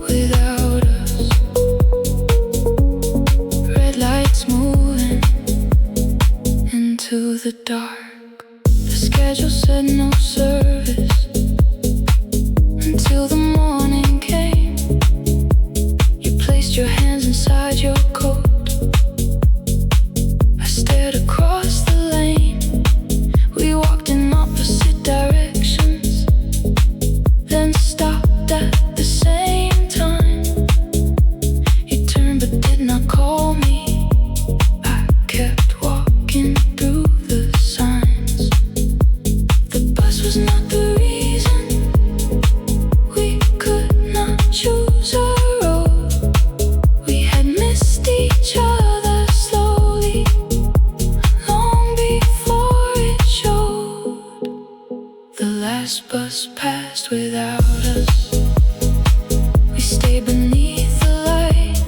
Without us. Red lights moving into the dark. The schedule said no service until the morning came. You placed your hands inside your coat. I stared across the lane. We walked in opposite directions, then stopped at the same time. You turned but did not call me. I kept walking through the signs. The bus was not the reason. We could not choose our road. We had missed each other slowly, long before it showed. The last bus passed without us. We stayed beneath the light.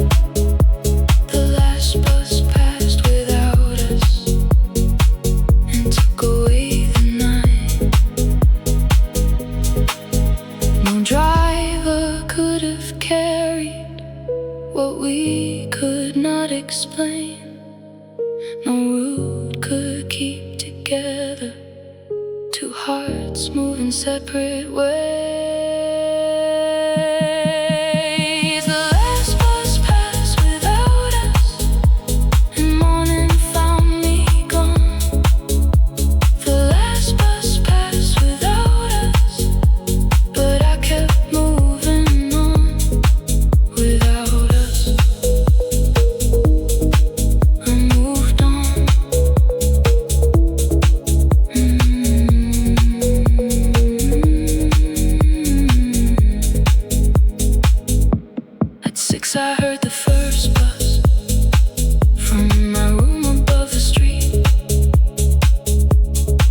The last bus passed without us and took away the night. No driver could have carried what we could not explain. No route could keep together two hearts moving separate ways. The last bus passed without us, and morning found me gone. The last bus passed without us, but I kept moving on. Without us, I moved on. At 6 I heard the first bus from my room above the street.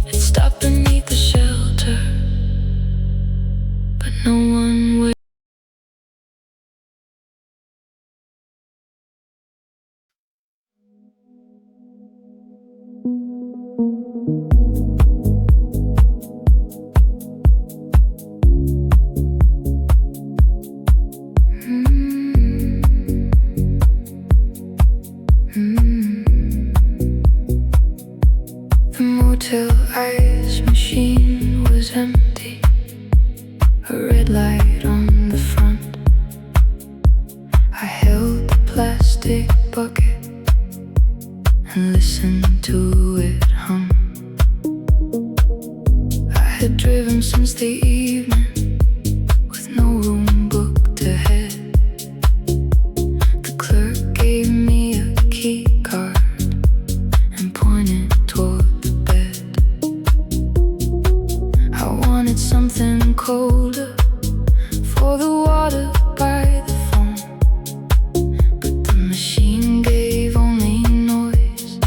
It stopped beneath the shelter, but no one would. The motel ice machine was empty. A red light on the front. I held the plastic bucket and listened to it hum. I had driven since the evening with no room booked ahead. The clerk gave me a key card and pointed toward the bed. I wanted something colder for the water by the phone, but the machine gave only noise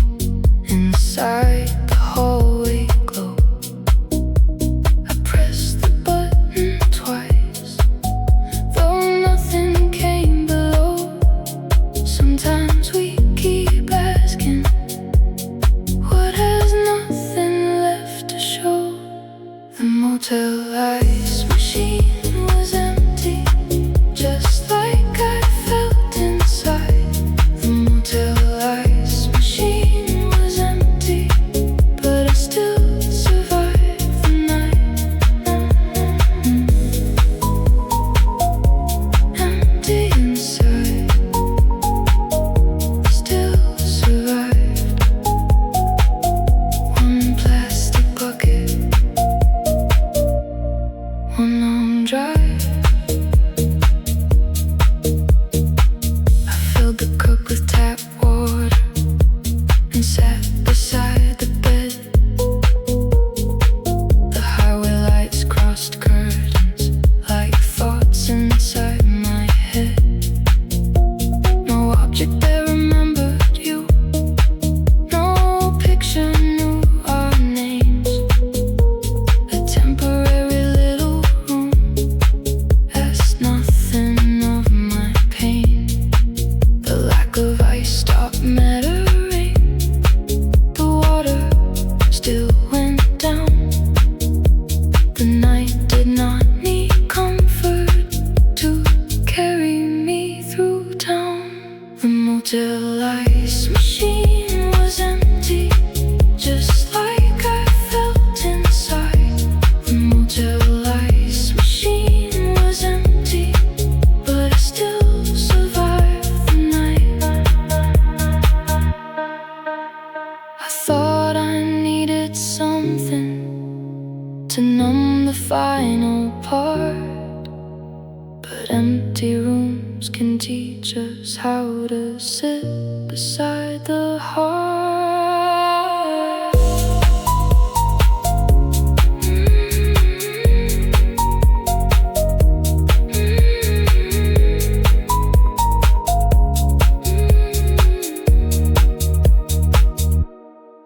empty rooms can teach us how to sit beside the heart.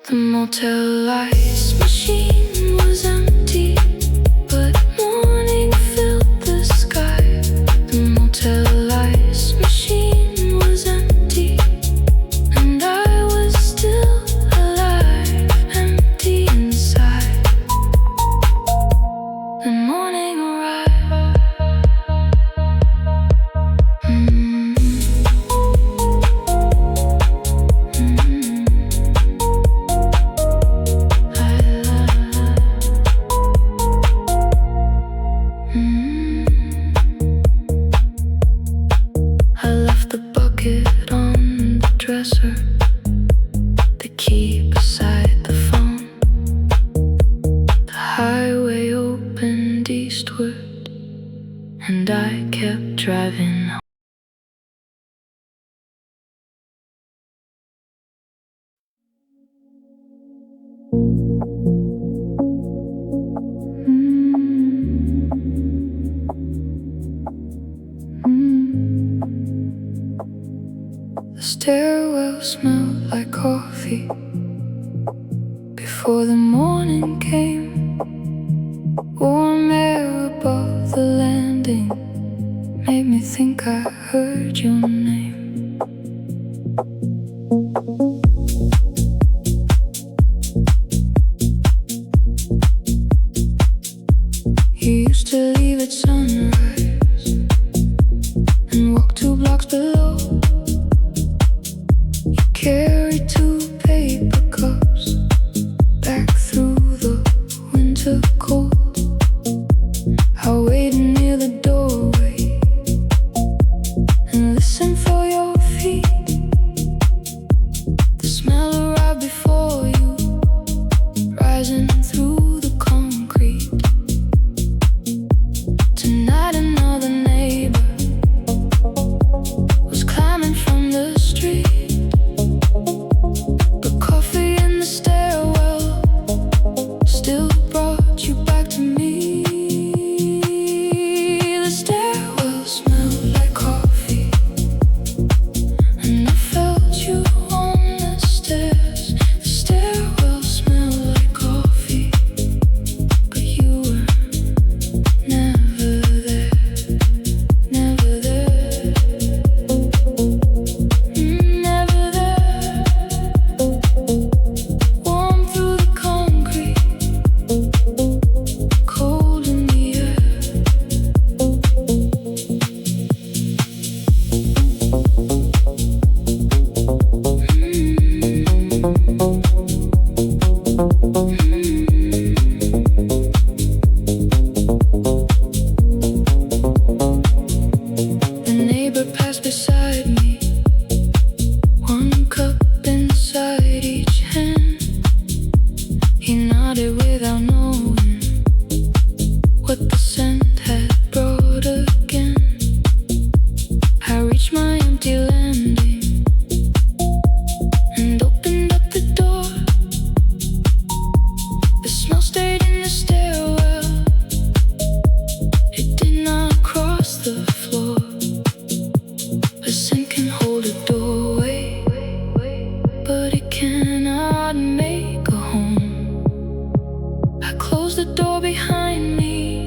The motel ice machine was empty, but morning filled the sky. The motel ice machine was empty, and I was still alive, empty inside. The morning arrived. I left the bucket on the dresser, the key beside the phone. The highway opened eastward, and I kept driving home. The stairwell smelled like coffee before the morning came. Warm air above the landing made me think I heard your name. You used to leave at sunrise and walk 2 blocks below. You carried 2 paper cups back through the winter cold. I waited near the doorway and listened for your feet. The smell arrived before you, rising through the concrete. Tonight another neighbor was climbing from the street. But coffee in the stairwell still brought you back to me. The stairwell smelled like coffee, and I felt you on the stairs. The stairwell smelled like coffee, but you were never there, never there, never there. Warm through the concrete, cold in the air. The neighbor passed beside me, 1 cup inside each hand. He nodded without knowing what the scent had brought again. I reached my empty landing and opened up the door. The smell stayed in the stairwell, it did not cross the floor. A scent can hold a doorway, but it cannot make a home. I closed the door behind me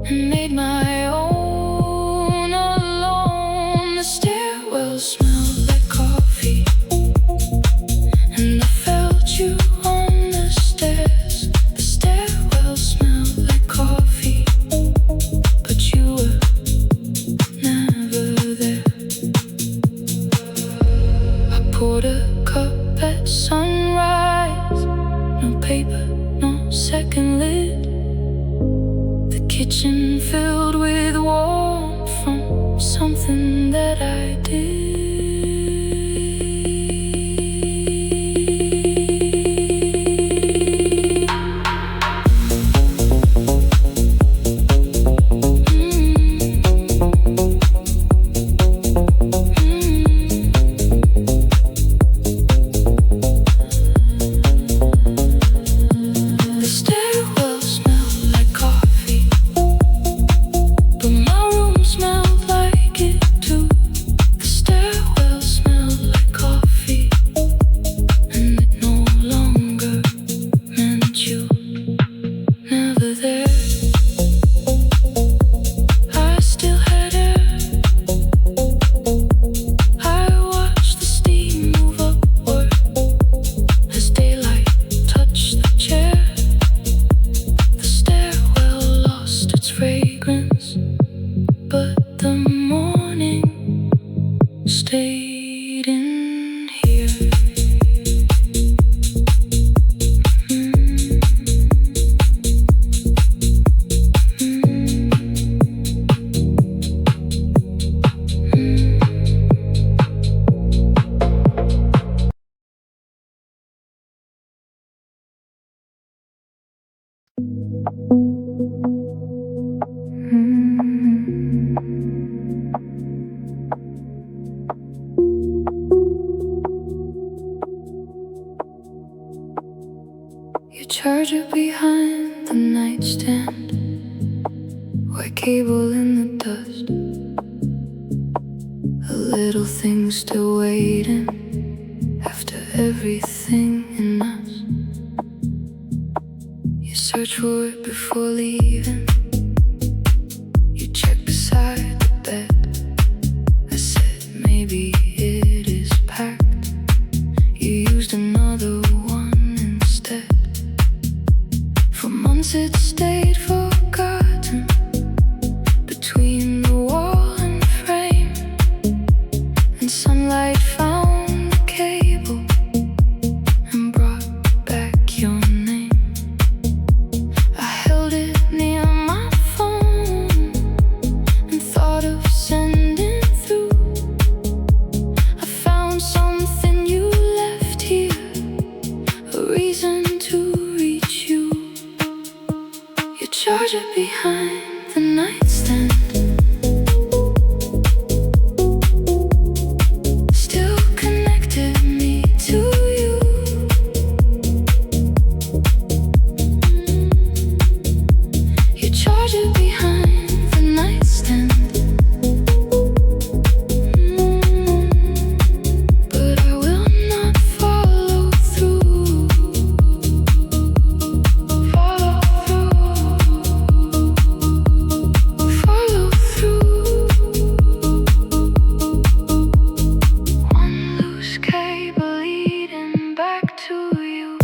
and made my own alone. The stairwell smelled like coffee, and I felt you on the stairs. The stairwell smelled like coffee, but you were never there. I poured a cup at sunrise, no paper, no second lid. The kitchen filled with difference, but the morning stayed in here. Your charger behind the nightstand, white cable in the dust, a little thing still waiting after everything in us. You search for it before leaving, you check beside the bed. I said maybe it is packed, you used another one instead. For months it stayed forgotten between the wall and frame, and sunlight found the cable and brought back your name. I held it near my phone and thought of sending through. I found something you left here, a reason to reach you. Your charger behind the nightstand, still connected me to you. Your charger behind the nightstand, but I will not follow through. Follow through. One loose cable leading back to you.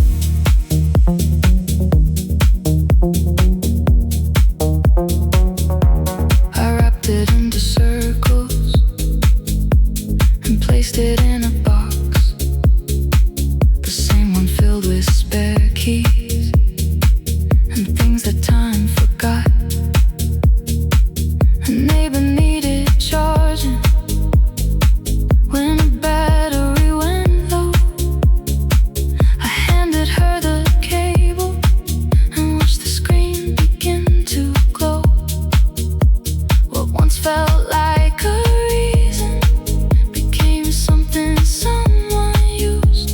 I wrapped it into circles and placed it in a box, the same one filled with spare keys and things that time forgot. A neighbor needed charging when a battery went low. I handed her the cable and watched the screen begin to glow. What once felt like a reason became something someone used.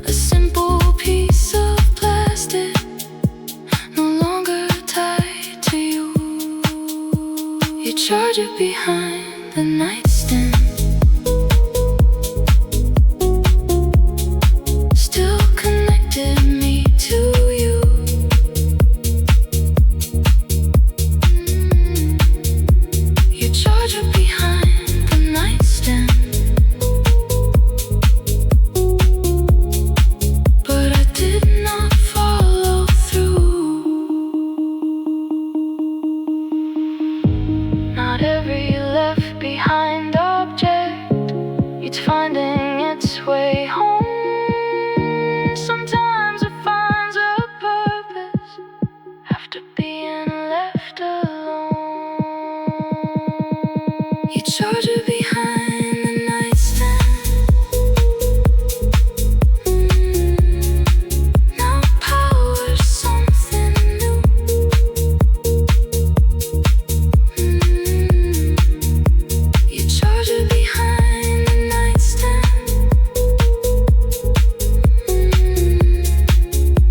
A simple piece of plastic, no longer tied to you. Your charger behind the nightstand, still connected me to you. Your charger behind the nightstand, but I did not follow through. Not every left behind object it's finding its way home. Sometimes it finds a purpose after being left alone. Your charger behind the nightstand, now powers something new. Your charger behind the nightstand,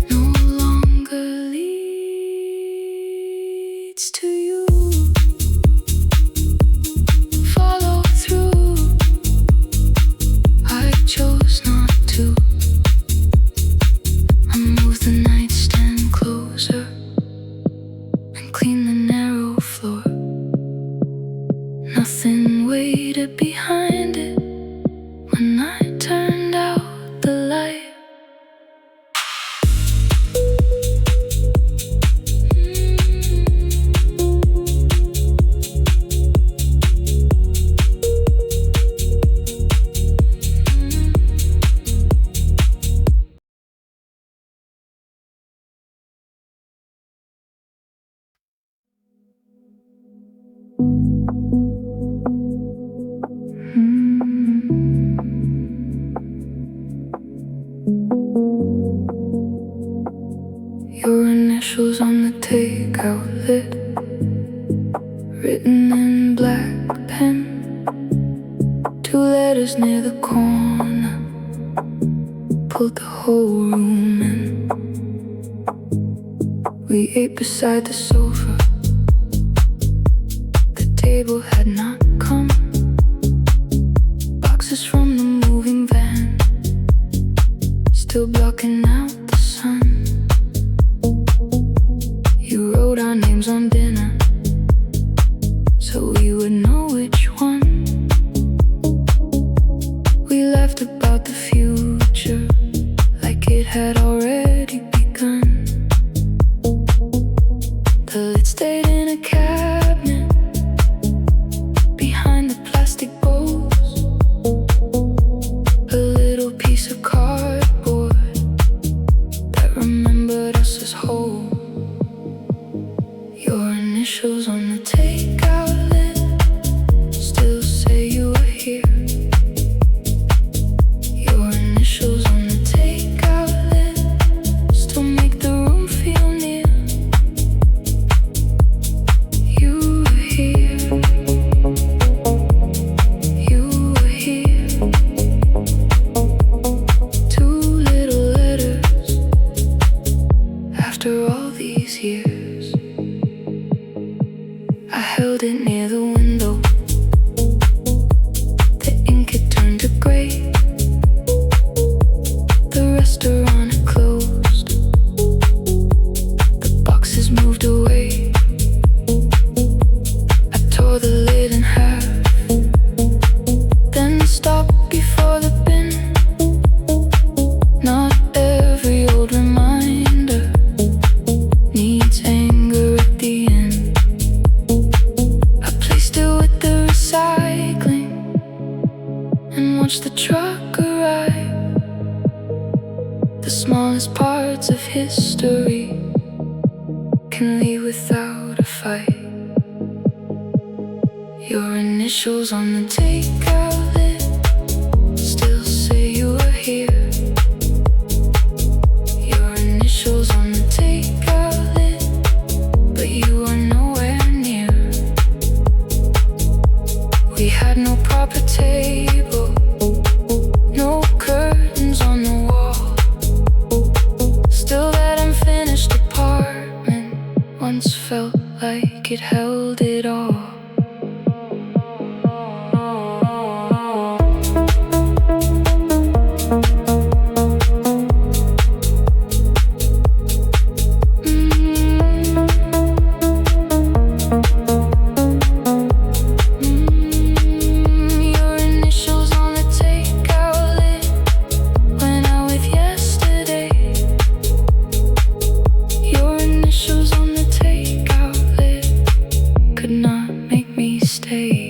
no longer leads to you. Follow through. I chose not to. I moved the nightstand closer and cleaned the narrow floor. Nothing waited behind it when I turned out the light. initials on the takeout lid, written in black pen. 2 letters near the corner, pulled the whole room in. We ate beside the sofa. The table had not come. Boxes from the moving van, still blocking out the sun. You wrote our names on dinner, so we would know which one. We laughed about the future like it had already begun. The lid stayed in a cabinet behind the plastic bowls. A little piece of cardboard that remembered us as whole. Your initials on the takeout lid still say you were here. Your initials on the takeout lid still make the room feel near. You were here. You were here. 2 little letters after all these years. I held it near the window. The ink had turned to gray. The restaurant had closed. The boxes moved away. I tore the lid in half, then stopped before the bin. Not every old reminder needs anger at the end. I placed it with the recycling and watched the truck arrive. The smallest parts of history can leave without a fight. Your initials on the takeout lid still say you were here. Your initials on the takeout lid, but you are nowhere near. We had no proper table, no curtains on the wall. Still that unfinished apartment once felt like it held it all. Your initials on the takeout lid went out with yesterday. Your initials on the takeout lid could not make me stay.